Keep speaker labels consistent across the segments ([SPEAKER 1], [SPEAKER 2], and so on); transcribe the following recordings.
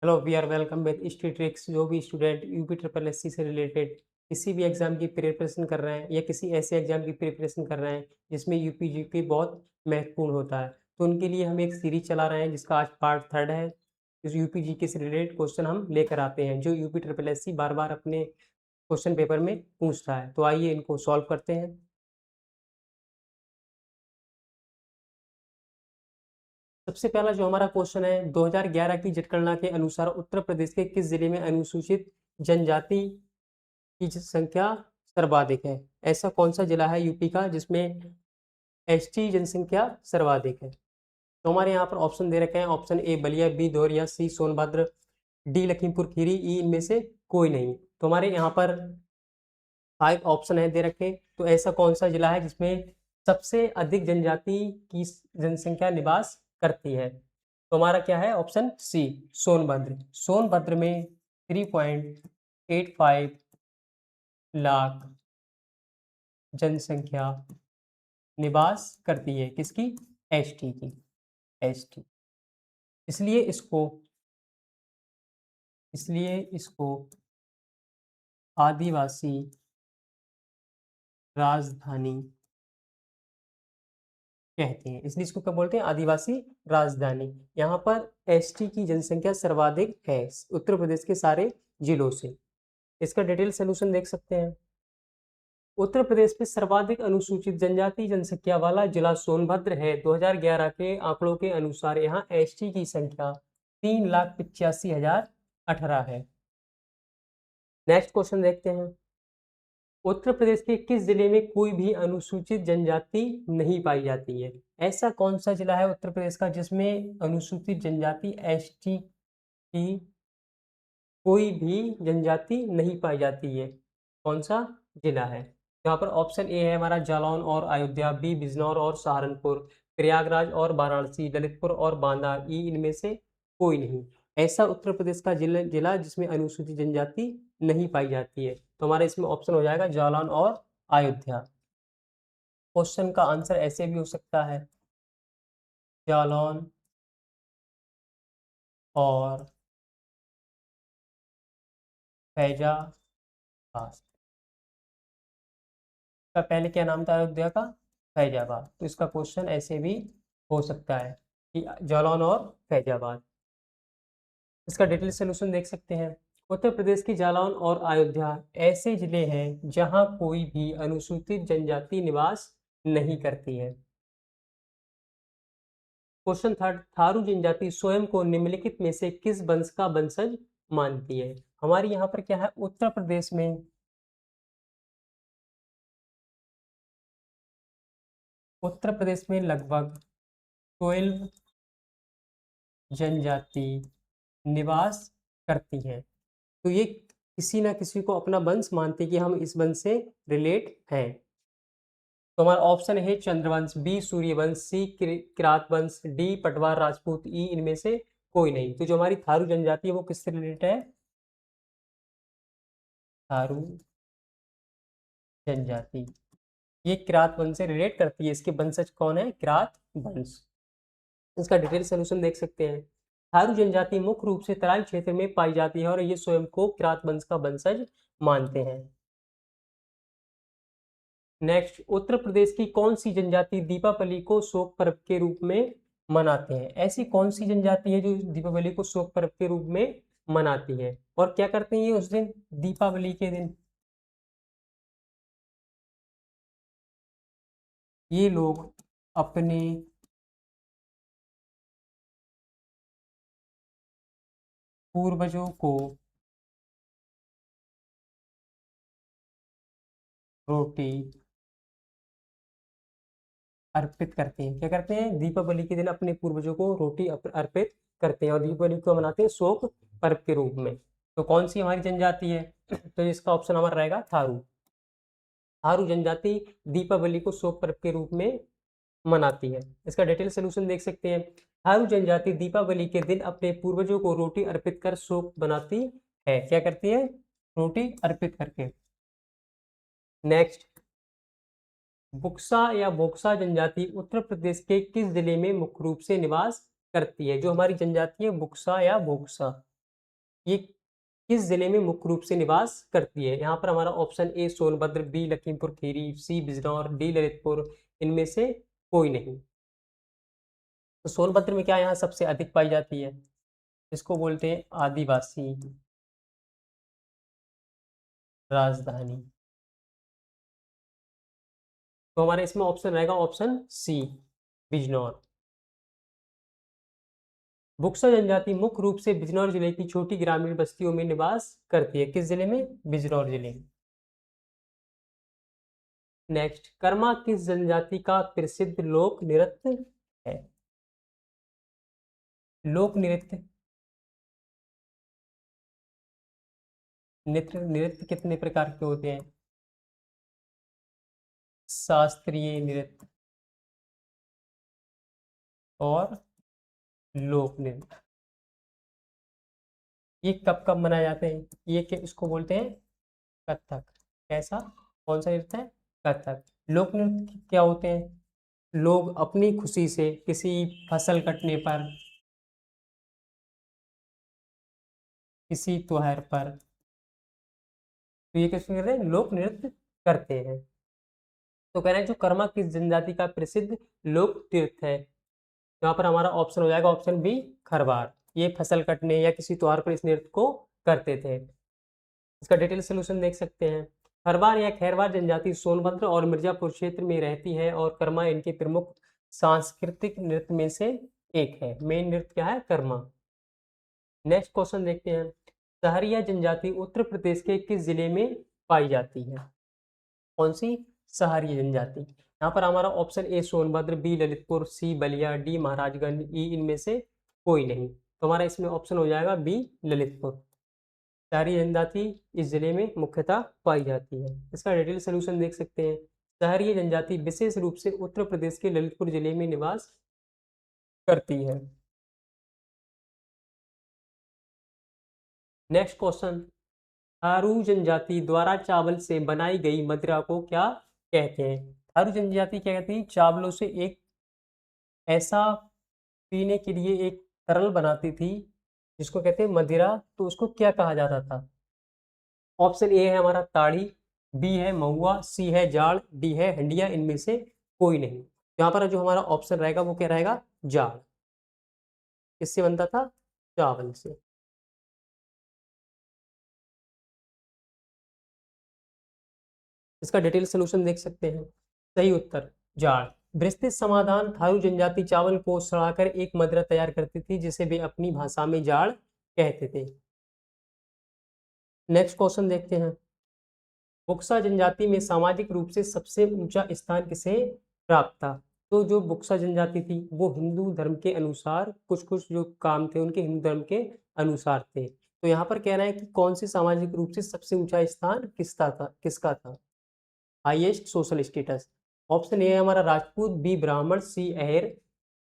[SPEAKER 1] Hello, we are welcome with history tricks. जो भी student UP triple SC से related किसी भी एग्जाम की प्रिपरेशन कर रहे हैं या किसी ऐसे एग्जाम की प्रिपरेशन कर रहे हैं जिसमें यूपी जीके बहुत महत्वपूर्ण होता है, तो उनके लिए हम एक सीरीज चला रहे हैं जिसका आज पार्ट 3 है। इस यूपी जीके से रिलेटेड क्वेश्चन हम लेकर आते हैं जो यूपी ट्रिपल एससी बार बार अपने क्वेश्चन पेपर में पूछता है। तो आइए इनको सॉल्व करते हैं। सबसे पहला जो हमारा क्वेश्चन है, 2011 की जनगणना के अनुसार उत्तर प्रदेश के किस जिले में अनुसूचित जनजाति की संख्या सर्वाधिक है? ऐसा कौन सा जिला है यूपी का जिसमें एसटी जनसंख्या सर्वाधिक है? तो हमारे यहाँ पर ऑप्शन दे रखे हैं। Option A Ballia, B Dhauriya, C Sonbhadra, D Lakhimpur Kheri, E इनमें से कोई नहीं। तो हमारे यहाँ पर 5 ऑप्शन है दे रखे। तो ऐसा कौन सा जिला है जिसमें सबसे अधिक जनजाति की जनसंख्या निवास करती है? तो हमारा क्या है? Option C Sonbhadra. सोनभद्र में 3.85 लाख जनसंख्या निवास करती है। किसकी? एसटी की। एसटी। इसलिए इसको इसलिए इसको आदिवासी राजधानी कहते हैं। इसलिए इसको क्या बोलते हैं? आदिवासी राजधानी। यहाँ पर एसटी की जनसंख्या सर्वाधिक है उत्तर प्रदेश के सारे जिलों से। इसका डिटेल सोल्यूशन देख सकते हैं। उत्तर प्रदेश में सर्वाधिक अनुसूचित जनजाति जनसंख्या वाला जिला सोनभद्र है। 2011 के आंकड़ों के अनुसार यहाँ एसटी की संख्या 3,85,018 है। नेक्स्ट क्वेश्चन देखते हैं। उत्तर प्रदेश के किस जिले में कोई भी अनुसूचित जनजाति नहीं पाई जाती है? ऐसा कौन सा जिला है उत्तर प्रदेश का जिसमें अनुसूचित जनजाति एसटी की कोई भी जनजाति नहीं पाई जाती है? कौन सा जिला है? यहाँ पर ऑप्शन ए है हमारा जालौन और अयोध्या, बी बिजनौर और सहारनपुर, प्रयागराज और वाराणसी, ललितपुर और बांदा, ई इनमें से कोई नहीं। ऐसा उत्तर प्रदेश का जिला जिला जिसमें अनुसूचित जनजाति नहीं पाई जाती है। तो हमारा इसमें ऑप्शन हो जाएगा जालौन और अयोध्या। क्वेश्चन का आंसर ऐसे भी हो सकता है जालौन और फैजाबाद का पहले क्या नाम था अयोध्या का? फैजाबाद। तो इसका क्वेश्चन ऐसे भी हो सकता है कि जालौन और फैजाबाद। इसका डिटेल सोल्यूशन देख सकते हैं। उत्तर प्रदेश की जालौन और अयोध्या ऐसे जिले हैं जहां कोई भी अनुसूचित जनजाति निवास नहीं करती है। क्वेश्चन थर्ड, थारू जनजाति स्वयं को निम्नलिखित में से किस वंश का वंशज मानती है? हमारे यहाँ पर क्या है? उत्तर प्रदेश में लगभग 12 जनजाति निवास करती हैं। तो ये किसी ना किसी को अपना वंश मानते हैं कि हम इस वंश से रिलेट हैं। तो हमारा ऑप्शन है चंद्रवंश, बी सूर्यवंश, सी किरात वंश, डी पटवार राजपूत, ई इनमें से कोई नहीं। तो जो हमारी थारू जनजाति है वो किससे रिलेट है? थारू जनजाति ये किरात वंश से रिलेट करती है। इसके वंशज कौन है? किरात वंश। इसका डिटेल सोल्यूशन देख सकते हैं। थारू जनजाति मुख्य रूप से तराई क्षेत्र में पाई जाती है और ये स्वयं को किरात वंश का वंशज मानते हैं। नेक्स्ट, उत्तर प्रदेश की कौन सी जनजाति दीपावली को शोक पर्व के रूप में मनाते हैं? ऐसी कौन सी जनजाति है जो दीपावली को शोक पर्व के रूप में मनाती है और क्या करते हैं ये उस दिन? दीपावली के दिन ये लोग अपने पूर्वजों को रोटी अर्पित करते हैं। क्या करते हैं? दीपावली के दिन अपने पूर्वजों को रोटी अर्पित करते हैं और दीपावली को मनाते हैं शोक पर्व के रूप में। तो कौन सी हमारी जनजाति है? तो इसका ऑप्शन हमारा रहेगा थारू। थारू जनजाति दीपावली को शोक पर्व के रूप में मनाती है। इसका डिटेल सोल्यूशन देख सकते हैं। थारू जनजाति दीपावली के दिन अपने पूर्वजों को रोटी अर्पित कर शोक मनाती है। क्या करती है? रोटी अर्पित करके। नेक्स्ट, बुक्सा या बोक्सा जनजाति उत्तर प्रदेश के किस जिले में मुख्य रूप से निवास करती है? जो हमारी जनजाति है बुक्सा या बोक्सा ये किस जिले में मुख्य रूप से निवास करती है? यहाँ पर हमारा option A Sonbhadra, B Lakhimpur Kheri, C Bijnor, D Lalitpur, इनमें से कोई नहीं। तो सोनभद्र में क्या यहाँ सबसे अधिक पाई जाती है? इसको बोलते हैं आदिवासी राजधानी। तो हमारे इसमें ऑप्शन रहेगा ऑप्शन सी बिजनौर। बुक्सा जनजाति मुख्य रूप से बिजनौर जिले की छोटी ग्रामीण बस्तियों में निवास करती है। किस जिले में? बिजनौर जिले में। नेक्स्ट, कर्मा किस जनजाति का प्रसिद्ध लोक नृत्य है? लोक नृत्य, नृत्य नृत्य कितने प्रकार के होते हैं? शास्त्रीय नृत्य और लोक नृत्य। ये कब कब मनाए जाते हैं? ये इसको बोलते हैं कथक। कैसा, कौन सा नृत्य है? कथक। लोक नृत्य क्या होते हैं? लोग अपनी खुशी से किसी फसल कटने पर, किसी त्योहार पर, तो ये कैसे कर रहे हैं? लोक नृत्य करते हैं। तो कह रहे हैं जो कर्मा किस जनजाति का प्रसिद्ध लोक नृत्य है? यहाँ पर हमारा ऑप्शन हो जाएगा ऑप्शन बी खरवार। ये फसल कटने या किसी त्योहार पर इस नृत्य को करते थे। इसका डिटेल सोल्यूशन देख सकते हैं। खरवार या खैरवार जनजाति सोनभद्र और मिर्जापुर क्षेत्र में रहती है और कर्मा इनके प्रमुख सांस्कृतिक नृत्य में से एक है। मेन नृत्य क्या है? कर्मा। नेक्स्ट क्वेश्चन देखते हैं। सहरिया जनजाति उत्तर प्रदेश के किस जिले में पाई जाती है? कौन सी? सहरिया जनजाति। यहाँ पर हमारा option A Sonbhadra, B Lalitpur, C Ballia, D Maharajganj, E इनमें से कोई नहीं। तो हमारा इसमें ऑप्शन हो जाएगा बी ललितपुर। सहरी जनजाति इस जिले में मुख्यतः पाई जाती है। इसका डिटेल सोल्यूशन देख सकते हैं। सहरी जनजाति विशेष रूप से उत्तर प्रदेश के ललितपुर जिले में निवास करती है। नेक्स्ट क्वेश्चन, थारू जनजाति द्वारा चावल से बनाई गई मदिरा को क्या कहते हैं? थारू जनजाति क्या कहती है? चावलों से एक ऐसा पीने के लिए एक तरल बनाती थी जिसको कहते हैं मदिरा, तो उसको क्या कहा जाता था? ऑप्शन ए है हमारा ताड़ी, बी है महुआ, सी है जाड़, डी है हंडिया, इनमें से कोई नहीं। यहाँ पर जो हमारा ऑप्शन रहेगा वो क्या रहेगा? जाड़। किससे बनता था? चावल से। इसका डिटेल सोल्यूशन देख सकते हैं। सही उत्तर जाड़। विस्तृत समाधान, थारू जनजाति चावल को सड़ाकर एक मदिरा तैयार करती थी जिसे वे अपनी भाषा में जाड़ कहते थे। नेक्स्ट क्वेश्चन देखते हैं। बुक्सा जनजाति में सामाजिक रूप से सबसे ऊंचा स्थान किसे प्राप्त था? तो जो बुक्सा जनजाति थी वो हिंदू धर्म के अनुसार कुछ कुछ जो काम थे उनके हिंदू धर्म के अनुसार थे। तो यहाँ पर कह रहा है कि कौन से सामाजिक रूप से सबसे ऊंचा स्थान किसका था? Highest social status. Option A है हमारा राजपूत, बी ब्राह्मण, सी अहेर,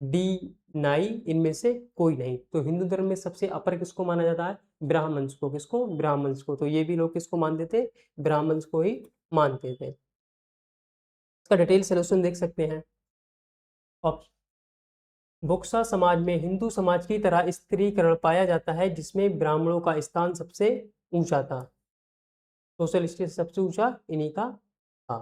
[SPEAKER 1] डी नाई, इनमें से कोई नहीं। तो हिंदू धर्म में सबसे अपर किसको माना जाता है? ब्राह्मण्स को। किसको? ब्राह्मण्स को। तो ये भी लोग किसको मानते थे? ब्राह्मण्स को ही मानते थे। इसका डिटेल सोल्यूशन देख सकते हैं। बुक्सा समाज में हिंदू समाज की तरह स्त्रीकरण पाया जाता है जिसमें ब्राह्मणों का स्थान सबसे ऊंचा था। सोशल स्टेटस सबसे ऊंचा इन्हीं का था।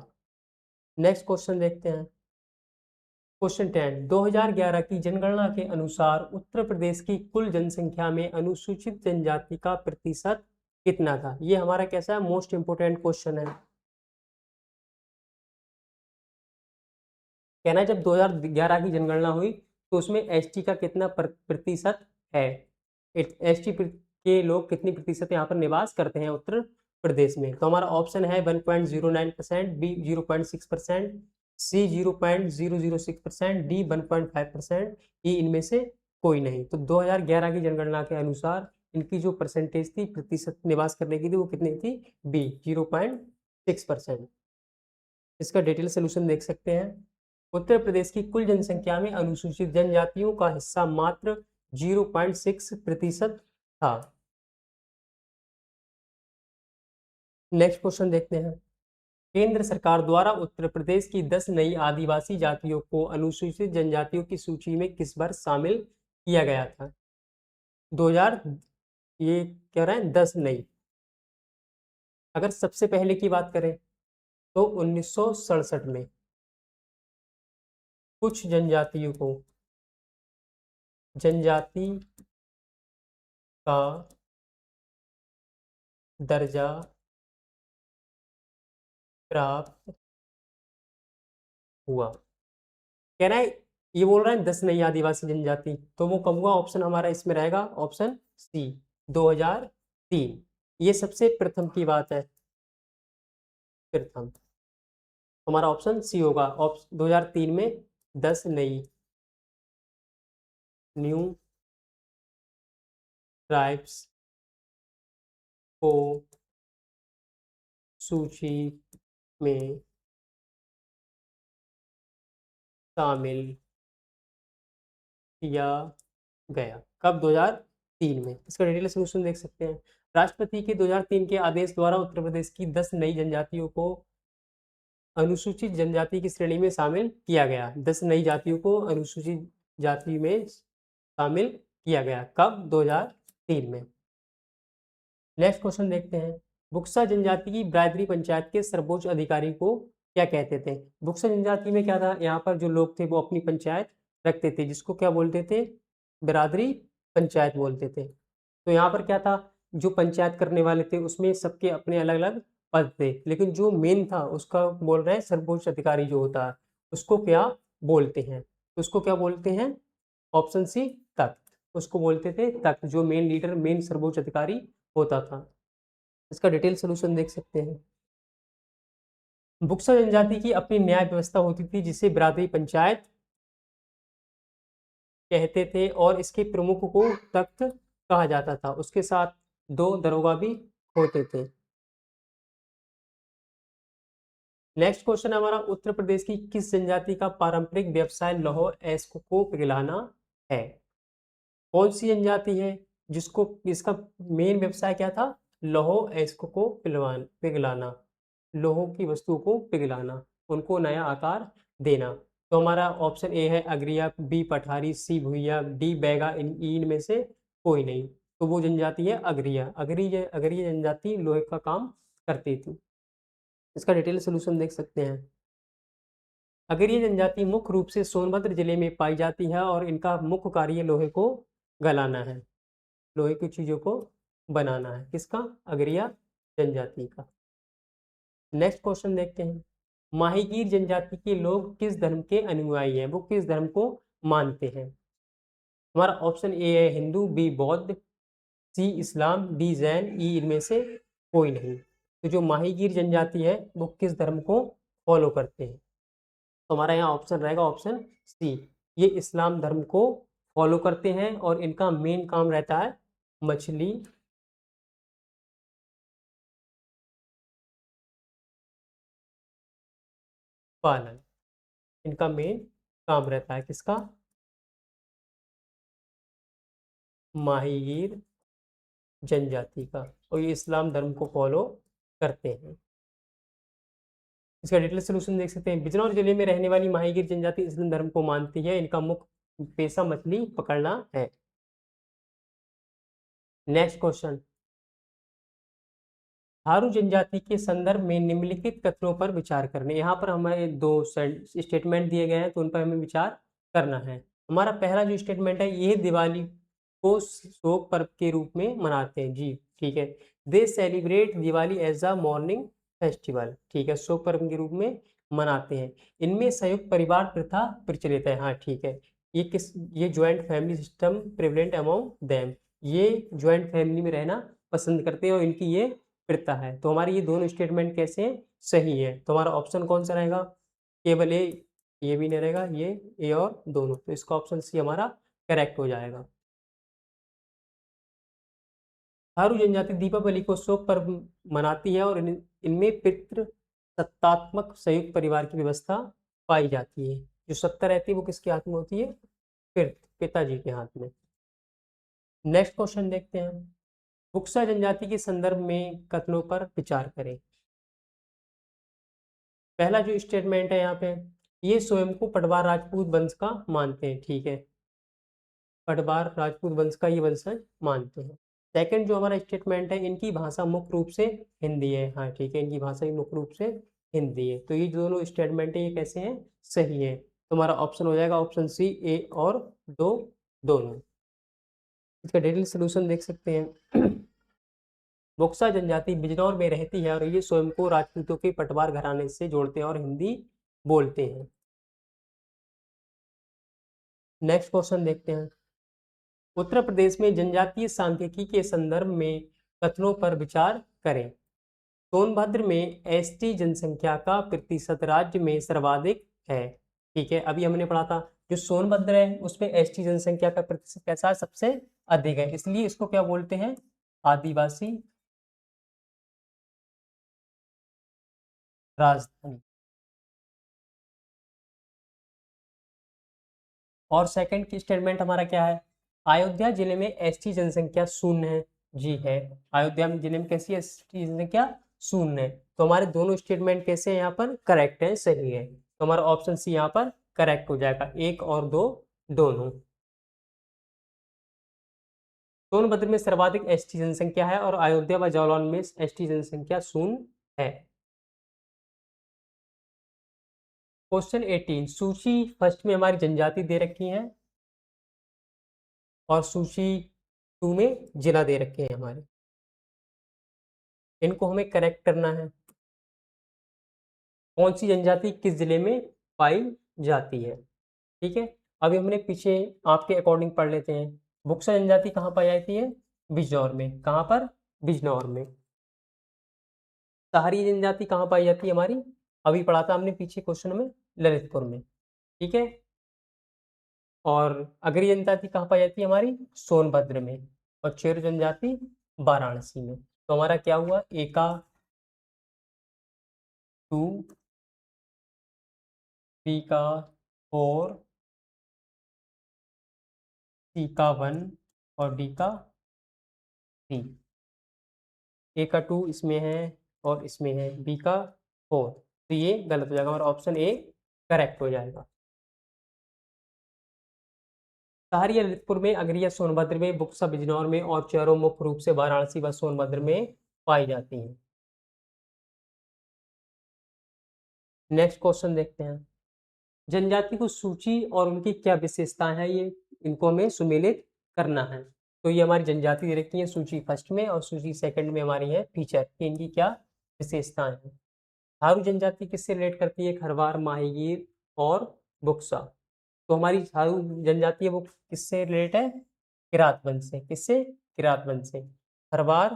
[SPEAKER 1] नेक्स्ट क्वेश्चन देखते हैं। क्वेश्चन 10, 2011 की जनगणना के अनुसार उत्तर प्रदेश की कुल जनसंख्या में अनुसूचित जनजाति का प्रतिशत कितना था? ये हमारा कैसा है? मोस्ट इंपोर्टेंट क्वेश्चन है। कहना है जब 2011 की जनगणना हुई तो उसमें एसटी का कितना प्रतिशत है? एसटी के लोग कितनी प्रतिशत यहाँ पर निवास करते हैं उत्तर प्रदेश में? तो हमारा ऑप्शन है 1.09%, बी 0.6%, सी 0.006%, डी 1.5%, ई इनमें से कोई नहीं। तो 2011 की जनगणना के अनुसार इनकी जो परसेंटेज थी प्रतिशत निवास करने की थी वो कितनी थी? बी 0.6%। इसका डिटेल सोल्यूशन देख सकते हैं। उत्तर प्रदेश की कुल जनसंख्या में अनुसूचित जनजातियों का हिस्सा मात्र 0.6% था। नेक्स्ट क्वेश्चन देखते हैं। केंद्र सरकार द्वारा उत्तर प्रदेश की 10 नई आदिवासी जातियों को अनुसूचित जनजातियों की सूची में किस वर्ष शामिल किया गया था? 2000 ये कह रहा है 10 नई। अगर सबसे पहले की बात करें तो 1967 में कुछ जनजातियों को जनजाति का दर्जा प्राप्त हुआ। कह रहा है, ये बोल रहा है 10 नई आदिवासी जनजाति, तो वो कब हुआ? ऑप्शन हमारा इसमें रहेगा ऑप्शन सी, 2003। ये सबसे प्रथम की बात है, प्रथम। हमारा ऑप्शन सी होगा। ऑप्शन 2003 में 10 नई न्यू ट्राइब्स को सूची में शामिल किया गया। कब? 2003 में। इसका डिटेल सोल्यूशन देख सकते हैं। राष्ट्रपति के 2003 के आदेश द्वारा उत्तर प्रदेश की 10 नई जनजातियों को अनुसूचित जनजाति की श्रेणी में शामिल किया गया। 10 नई जातियों को अनुसूचित जाति में शामिल किया गया। कब? 2003 में। नेक्स्ट क्वेश्चन देखते हैं। बुक्सा जनजाति की बिरादरी पंचायत के सर्वोच्च अधिकारी को क्या कहते थे? बुक्सा जनजाति में क्या था? यहाँ पर जो लोग थे वो अपनी पंचायत रखते थे, जिसको क्या बोलते थे? बिरादरी पंचायत बोलते थे। तो यहाँ पर क्या था? जो पंचायत करने वाले थे उसमें सबके अपने अलग अलग पद थे, लेकिन जो मेन था उसका बोल रहे हैं सर्वोच्च अधिकारी जो होता है उसको क्या बोलते हैं? तो उसको क्या बोलते हैं? ऑप्शन सी, तख्त। उसको बोलते थे तख्त, जो मेन लीडर, मेन सर्वोच्च अधिकारी होता था। इसका डिटेल सोल्यूशन देख सकते हैं। बुक्सा जनजाति की अपनी न्याय व्यवस्था होती थी, जिसे बिरादरी पंचायत कहते थे, और इसके प्रमुख को तख्त कहा जाता था। उसके साथ 2 दरोगा भी होते थे। नेक्स्ट क्वेश्चन हमारा, उत्तर प्रदेश की किस जनजाति का पारंपरिक व्यवसाय लौह अयस्क को पिघलाना है? कौन सी जनजाति है जिसको, इसका मेन व्यवसाय क्या था? लौह अयस्क को पिघलाना, लोहों की वस्तु को पिघलाना, उनको नया आकार देना। तो हमारा ऑप्शन ए है अग्रिया, बी पठारी, सी भुइया, डी बैगा। इन में से कोई नहीं। तो वो जनजाति है अग्रिया। अग्रिय जनजाति लोहे का काम करती थी। इसका डिटेल सोल्यूशन देख सकते हैं। अगर ये जनजाति मुख्य रूप से सोनभद्र जिले में पाई जाती है और इनका मुख्य कार्य लोहे को गलाना है, लोहे की चीजों को बनाना है। किसका? अगरिया जनजाति का। नेक्स्ट क्वेश्चन देखते हैं। माहीगीर जनजाति के लोग किस धर्म के अनुयायी हैं? वो किस धर्म को मानते हैं? हमारा ऑप्शन ए है हिंदू, बी बौद्ध, सी इस्लाम, डी जैन, ई इनमें से कोई नहीं। तो जो माहीगीर जनजाति है वो किस धर्म को फॉलो करते हैं? तो हमारा यहाँ ऑप्शन रहेगा ऑप्शन सी, ये इस्लाम धर्म को फॉलो करते हैं और इनका मेन काम रहता है मछली पालन। इनका मेन काम रहता है किसका? माहीगीर जनजाति का। और ये इस्लाम धर्म को फॉलो करते हैं। इसका डिटेल सोल्यूशन देख सकते हैं। बिजनौर जिले में रहने वाली माहीगीर जनजाति इस्लाम धर्म को मानती है। इनका मुख्य पेशा मछली पकड़ना है। नेक्स्ट क्वेश्चन, थारू जनजाति के संदर्भ में निम्नलिखित कथनों पर विचार करने। यहाँ पर हमें 2 स्टेटमेंट दिए गए हैं, तो उन पर हमें विचार करना है। हमारा पहला जो स्टेटमेंट है, ये दिवाली को शोक पर्व के रूप में मनाते हैं। जी ठीक है, they celebrate Diwali as a mourning festival. ठीक है, शोक पर्व के रूप में मनाते हैं। इनमें संयुक्त परिवार प्रथा प्रचलित है। हाँ ठीक है, ये joint family system prevalent among them. ये ज्वाइंट फैमिली में रहना पसंद करते हैं और इनकी ये प्रथा है। तो हमारे ये दोनों स्टेटमेंट कैसे हैं? सही है। तो हमारा ऑप्शन कौन सा रहेगा? केवल ए, ये भी नहीं रहेगा, ये ए और दोनों। तो इसका ऑप्शन सी हमारा करेक्ट हो जाएगा। थारू जनजाति दीपावली को शोक पर्व मनाती है और इनमें पितृ सत्तात्मक संयुक्त परिवार की व्यवस्था पाई जाती है। जो सत्ता रहती है वो किसके हाथ में होती है? पिताजी के हाथ में। नेक्स्ट क्वेश्चन देखते हैं। बुक्सा जनजाति के संदर्भ में कथनों पर विचार करें। पहला जो स्टेटमेंट है यहाँ पे, ये स्वयं को पटवार राजपूत वंश का मानते हैं। ठीक है, पटवार राजपूत वंश का ये वंशज मानते हैं। सेकंड जो हमारा स्टेटमेंट है, इनकी भाषा मुख्य रूप से हिंदी है। हाँ ठीक है, इनकी भाषा भी मुख्य रूप से हिंदी है। तो ये दोनों स्टेटमेंट है, ये कैसे हैं, सही है। तो हमारा ऑप्शन हो जाएगा ऑप्शन सी, ए और दो दोनों। इसका डिटेल सोल्यूशन देख सकते हैं। बुक्सा जनजाति बिजनौर में रहती है और ये स्वयं को राजपूतों के पटवार घराने से जोड़ते हैं और हिंदी बोलते हैं। नेक्स्ट क्वेश्चन देखते हैं। उत्तर प्रदेश में जनजातीय सांख्यिकी के संदर्भ में कथनों पर विचार करें। सोनभद्र में एसटी जनसंख्या का प्रतिशत राज्य में सर्वाधिक है। ठीक है, अभी हमने पढ़ा था जो सोनभद्र है उसमें एसटी जनसंख्या का प्रतिशत कैसा है, सबसे अधिक है, इसलिए इसको क्या बोलते हैं, आदिवासी राजधानी। और सेकंड की स्टेटमेंट हमारा क्या है, अयोध्या जिले में एसटी जनसंख्या शून्य है। जी है, अयोध्या में जिले में कैसी एसटी जनसंख्या, शून्य है। तो हमारे दोनों स्टेटमेंट कैसे हैं, यहाँ पर करेक्ट है, सही है। तो हमारा ऑप्शन सी यहाँ पर करेक्ट हो जाएगा, एक और दो दोनों। सोनभद्र में सर्वाधिक एसटी जनसंख्या है और अयोध्या व जालौन में एसटी जनसंख्या शून्य है। क्वेश्चन 18, सूची फर्स्ट में हमारी जनजाति दे रखी है और सूची 2 में जिला दे रखे हैं हमारे, इनको हमें करेक्ट करना है। कौन सी जनजाति किस जिले में पाई जाती है। ठीक है, अभी हमने पीछे आपके अकॉर्डिंग पढ़ लेते हैं। बुक्सा जनजाति कहाँ पाई जाती है, बिजनौर में। कहाँ पर, बिजनौर में। सहारी जनजाति कहाँ पाई जाती है हमारी, अभी पढ़ा था हमने पीछे क्वेश्चन में, ललितपुर में। ठीक है, और अगरी जनजाति कहाँ पाई जाती है हमारी, सोनभद्र में। और चेर जनजाति वाराणसी में। तो हमारा क्या हुआ, एका 2, बी का 4, सी का 1 और डी का 3। ए का 2 इसमें है और इसमें है, बी का 4, तो ये गलत हो जाएगा और ऑप्शन ए करेक्ट हो जाएगा। सहारिया ललितपुर में, अगरिया सोनभद्र में, बुक्सा बिजनौर में और चेरो मुख्य रूप से वाराणसी व सोनभद्र में पाई जाती हैं। नेक्स्ट क्वेश्चन देखते हैं। जनजाति को सूची और उनकी क्या विशेषताएं हैं, ये इनको हमें सुमेलित करना है। तो ये हमारी जनजाति दे रखी है सूची फर्स्ट में और सूची सेकंड में हमारी है फीचर, इनकी क्या विशेषताएं हैं। थारू जनजाति किससे रिलेट करती है, खरवार, माहीगीर और बुक्सा। तो हमारी थारू जनजाति है वो किससे रिलेट है, किरात वंश से। किससे, किरात वंश से। खरवार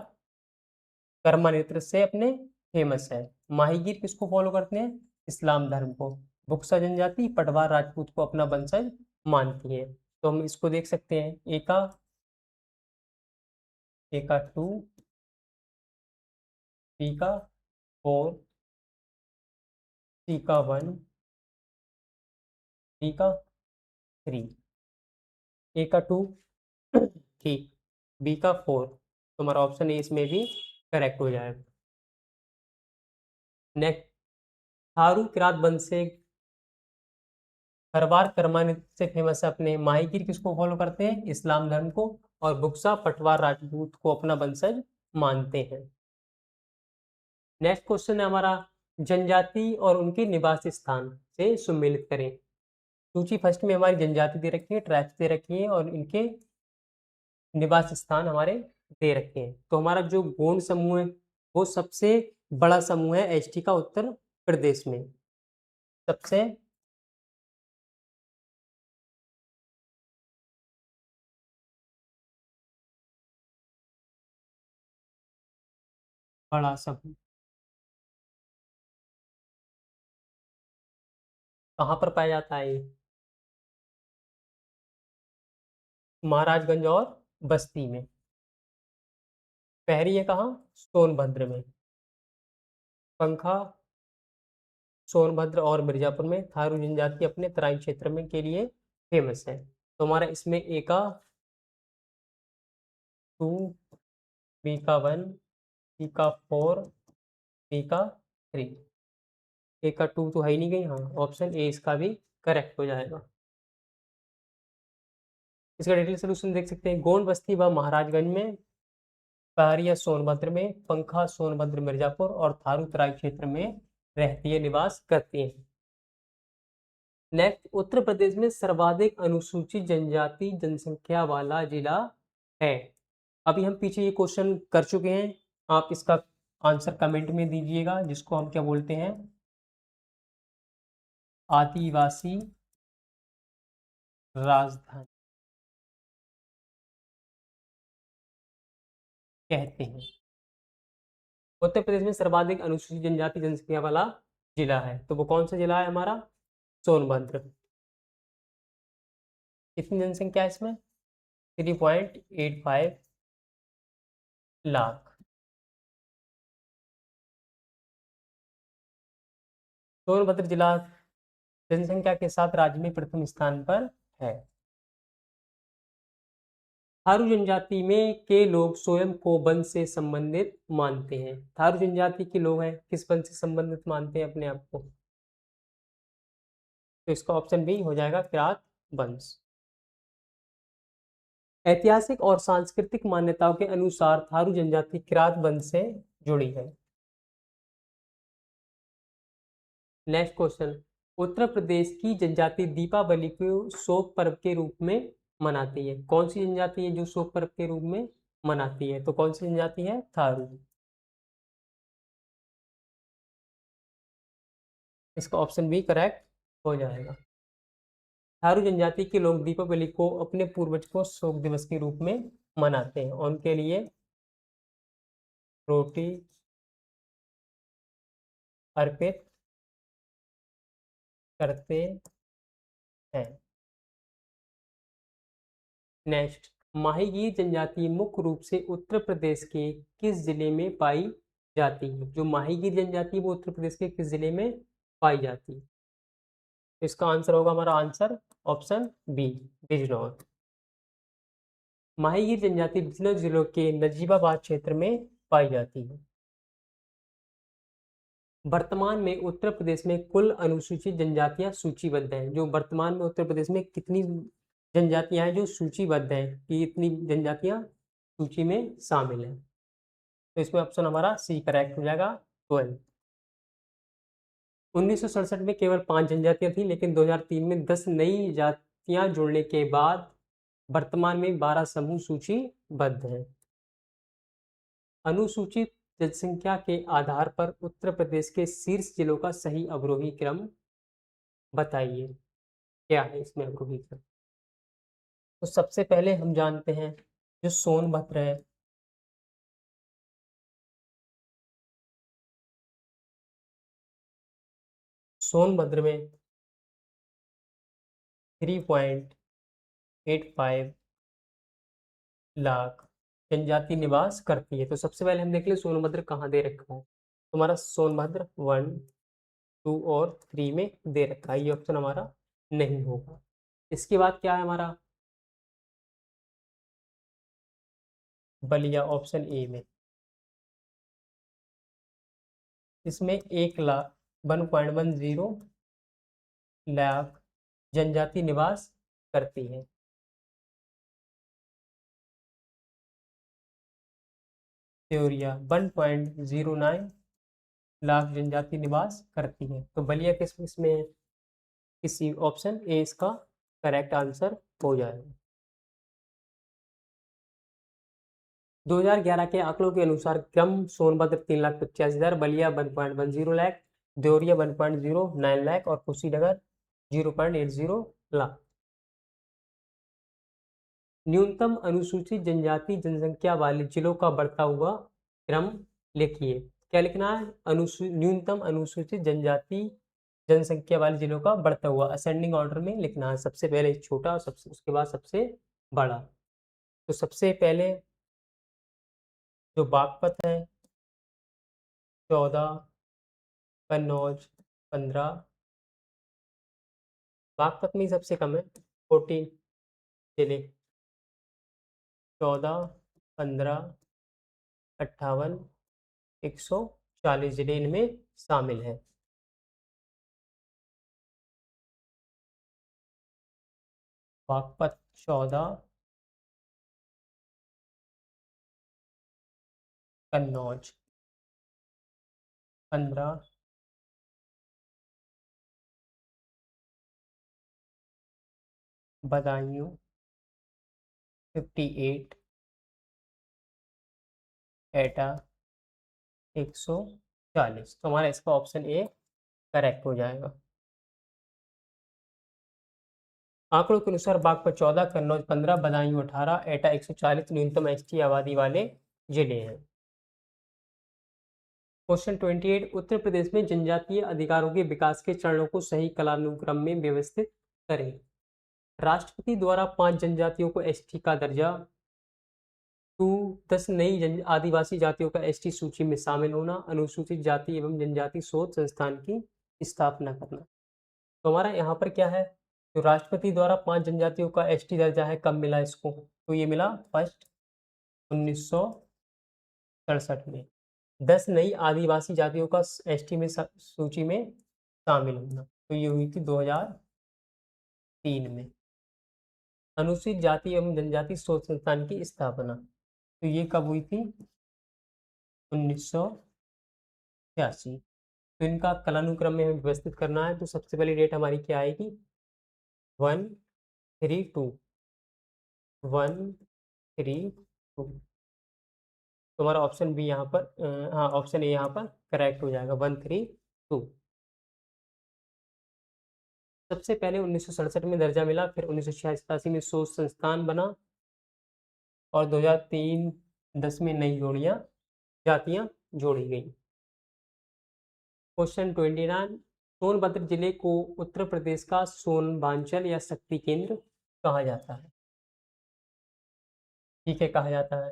[SPEAKER 1] कर्मा नृत्य से अपने फेमस है। माहीगीर किसको फॉलो करते हैं, इस्लाम धर्म को। बुक्सा जनजाति पटवार राजपूत को अपना वंशज मानती है। तो हम इसको देख सकते हैं, एका 2, बी का 4, सी का 1, डी का 3। ए का 2 ठीक, बी का 4, तो हमारा ऑप्शन ए इसमें भी करेक्ट हो जाएगा। नेक्स्ट, थारू किरात वंश से खरवार कर्मानित से फेमस है अपने। माहीगीर किसको फॉलो करते हैं, इस्लाम धर्म को। और बुक्सा पटवार राजपूत को अपना वंशज मानते हैं। नेक्स्ट क्वेश्चन है हमारा, जनजाति और उनके निवास स्थान से सुमेलित करें। सूची फर्स्ट में हमारी जनजाति दे रखी है, ट्राइब्स दे रखी है और इनके निवास स्थान हमारे दे रखे हैं। तो हमारा जो गोंड समूह है वो सबसे बड़ा समूह है एसटी का उत्तर प्रदेश में। सबसे बड़ा समूह कहाँ पर पाया जाता है ये, महाराजगंज और बस्ती में। पहरी है कहाँ, सोनभद्र में। पंखा सोनभद्र और मिर्जापुर में। थारू जनजाति अपने तराई क्षेत्र में के लिए फेमस है। तो हमारा इसमें ए का 2, बी का 1, सी का 4, डी का 3। ए का 2 तो है ही नहीं गई, हाँ ऑप्शन ए इसका भी करेक्ट हो जाएगा। इसका डिटेल सोल्यूशन देख सकते हैं। गोंड बस्ती व महाराजगंज में पहाड़िया सोनभद्र में, पंखा सोनभद्र मिर्जापुर और थारू तराई क्षेत्र में रहती है, निवास करती है। नेक्स्ट, उत्तर प्रदेश में सर्वाधिक अनुसूचित जनजाति जनसंख्या वाला जिला है। अभी हम पीछे ये क्वेश्चन कर चुके हैं, आप इसका आंसर कमेंट में दीजिएगा, जिसको हम क्या बोलते हैं, आदिवासी राजधानी कहते हैं। उत्तर प्रदेश में सर्वाधिक अनुसूचित जनजाति जनसंख्या वाला जिला है, तो वो कौन सा जिला है हमारा, सोनभद्र। कितनी जनसंख्या है इसमें, 3.85 लाख। सोनभद्र जिला जनसंख्या के साथ राज्य में प्रथम स्थान पर है। थारू जनजाति में के लोग स्वयं को वन से संबंधित मानते हैं। थारू जनजाति के लोग हैं, किस वन से संबंधित मानते हैं अपने आप को, तो इसका ऑप्शन बी हो जाएगा किरात वंश। ऐतिहासिक और सांस्कृतिक मान्यताओं के अनुसार थारू जनजाति किरात वंश से जुड़ी है। नेक्स्ट क्वेश्चन, उत्तर प्रदेश की जनजाति दीपावली को शोक पर्व के रूप में मनाती है। कौन सी जनजाति है जो शोक पर्व के रूप में मनाती है, तो कौन सी जनजाति है, थारू। इसका ऑप्शन बी करेक्ट हो जाएगा। थारू जनजाति के लोग दीपावली को अपने पूर्वज को शोक दिवस के रूप में मनाते हैं, और उनके लिए रोटी अर्पित करते हैं। नेक्स्ट, माहीगीर जनजाति मुख्य रूप से उत्तर प्रदेश के किस जिले में पाई जाती है। जो माहीगीर जनजाति है वो उत्तर प्रदेश के किस जिले में पाई जाती है, तो इसका आंसर होगा हमारा आंसर ऑप्शन बी, बिजनौर। माहीगीर जनजाति बिजनौर जिलों के नजीबाबाद क्षेत्र में पाई जाती है। वर्तमान में उत्तर प्रदेश में कुल अनुसूचित जनजातियां सूचीबद्ध हैं। जो वर्तमान में उत्तर प्रदेश में कितनी जनजातियां हैं जो सूचीबद्ध हैं, कि इतनी जनजातियां सूची में शामिल हैं, तो इसमें ऑप्शन हमारा सी करेक्ट हो जाएगा, 12। 1967 में केवल 5 जनजातियां थी, लेकिन 2003 में 10 नई जातियां जुड़ने के बाद वर्तमान में 12 समूह सूचीबद्ध हैं। अनुसूचित जनसंख्या के आधार पर उत्तर प्रदेश के शीर्ष जिलों का सही अवरोही क्रम बताइए। क्या है इसमें अवरोही क्रम, तो सबसे पहले हम जानते हैं जो सोनभद्र है, सोनभद्र में 3.85 लाख जनजाति निवास करती है। तो सबसे पहले हम देख ले सोनभद्र कहाँ दे रखा है, तो हमारा सोनभद्र 1, 2 और 3 में दे रखा है, ये ऑप्शन हमारा नहीं होगा। इसके बाद क्या है हमारा, बलिया ऑप्शन ए में, इसमें 1 लाख 1.10 लाख जनजाति निवास करती है। देवरिया 1.09 लाख जनजाति निवास करती है। तो बलिया किस में है, किसी ऑप्शन ए इसका करेक्ट आंसर हो जाएगा। 2011 के आंकड़ों के अनुसार क्रम सोनभद्र 3,85,000, बलिया 1.10 लाख, देवरिया 1.09 लाख और कुशीनगर 0.80 लाख। न्यूनतम अनुसूचित जनजाति जनसंख्या वाले जिलों का बढ़ता हुआ क्रम लिखिए। क्या लिखना है, न्यूनतम अनुसूचित जनजाति जनसंख्या वाले जिलों का बढ़ता हुआ, असेंडिंग ऑर्डर में लिखना है, सबसे पहले छोटा और सबसे उसके बाद सबसे बड़ा। तो सबसे पहले जो बागपत है 14, कन्नौज 15, बागपत में ही सबसे कम है 14 जिले, 14, 15, 58, 140 जिले इनमें शामिल है। बागपत 14, कन्नौज 15, बदायूं 58, एटा 140। तो हमारा इसका ऑप्शन ए करेक्ट हो जाएगा। आंकड़ों के अनुसार बागपत 14, कन्नौज 15, बदायूं 18, एटा 140 न्यूनतम एसटी आबादी वाले जिले हैं। क्वेश्चन 28, उत्तर प्रदेश में जनजातीय अधिकारों के विकास के चरणों को सही कालानुक्रम में व्यवस्थित करें। राष्ट्रपति द्वारा 5 जनजातियों को एसटी का दर्जा, 2 10 नई आदिवासी जातियों का एसटी सूची में शामिल होना, अनुसूचित जाति एवं जनजाति शोध संस्थान की स्थापना करना। तो हमारा यहाँ पर क्या है, तो राष्ट्रपति द्वारा 5 जनजातियों का एसटी दर्जा है, कब मिला इसको, तो ये मिला फर्स्ट 1967 में। 10 नई आदिवासी जातियों का एसटी में सूची में शामिल होना, तो ये हुई थी 2003 में। अनुसूचित जाति एवं जनजाति शोध संस्थान की स्थापना, तो ये कब हुई थी, 1986। तो इनका कालानुक्रम में हमें व्यवस्थित करना है, तो सबसे पहली डेट हमारी क्या आएगी, 132, 132। तो हमारा ऑप्शन बी यहाँ पर, हाँ ऑप्शन ए यहाँ पर करेक्ट हो जाएगा, 132। सबसे पहले 1967 में दर्जा मिला, फिर 1986 में शोध संस्थान बना, और 2003-10 में नई जातियां जोड़ी गई। क्वेश्चन 29, सोनभद्र जिले को उत्तर प्रदेश का सोनभांचल या शक्ति केंद्र कहा जाता है। ठीक है, कहा जाता है।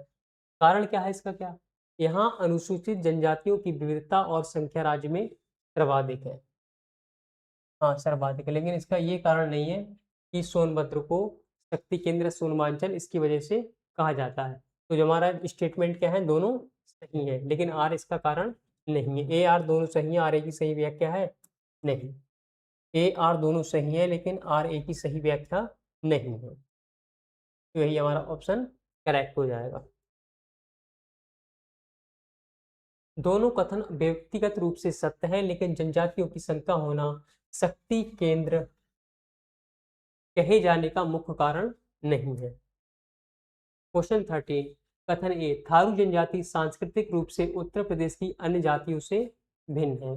[SPEAKER 1] कारण क्या है इसका, क्या, यहाँ अनुसूचित जनजातियों की विविधता और संख्या राज्य में सर्वाधिक है। हाँ सर्वाधिक है, लेकिन इसका ये कारण नहीं है कि सोनभद्र को शक्ति केंद्र सोनमांचल इसकी वजह से कहा जाता है। तो जो हमारा स्टेटमेंट क्या है, दोनों सही है, लेकिन आर इसका कारण नहीं है। ए आर दोनों सही है, आर ए की सही व्याख्या है नहीं। ए आर दोनों सही है, लेकिन आर ए की सही व्याख्या नहीं है, तो यही हमारा ऑप्शन करेक्ट हो जाएगा। दोनों कथन व्यक्तिगत रूप से सत्य है, लेकिन जनजातियों की संख्या होना शक्ति केंद्र कहे जाने का मुख्य कारण नहीं है। क्वेश्चन 13, कथन ए, थारू जनजाति सांस्कृतिक रूप से उत्तर प्रदेश की अन्य जातियों से भिन्न है।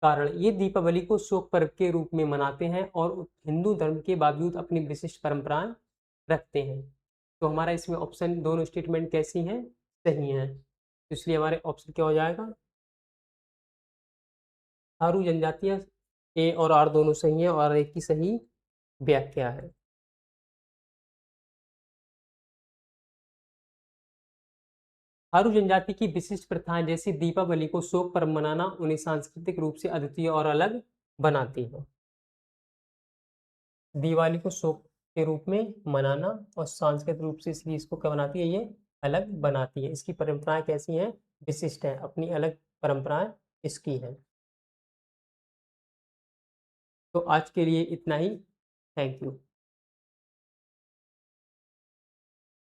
[SPEAKER 1] कारण, ये दीपावली को शोक पर्व के रूप में मनाते हैं और हिंदू धर्म के बावजूद अपनी विशिष्ट परंपराएं रखते हैं। तो हमारा इसमें ऑप्शन दोनों स्टेटमेंट कैसी हैं, सही हैं, इसलिए हमारे ऑप्शन क्या हो जाएगा, थारू जनजातियां ए और आर दोनों सही है, और एक की सही व्याख्या है। थारू जनजाति की विशिष्ट प्रथाएं जैसे दीपावली को शोक पर्व मनाना उन्हें सांस्कृतिक रूप से अद्वितीय और अलग बनाती है। दिवाली को शोक के रूप में मनाना और सांस्कृतिक रूप से इसलिए इसको क्या बनाती है, ये अलग बनाती है। इसकी परंपराएं कैसी हैं, विशिष्ट है, अपनी अलग परंपराएं इसकी हैं। तो आज के लिए इतना ही, थैंक यू।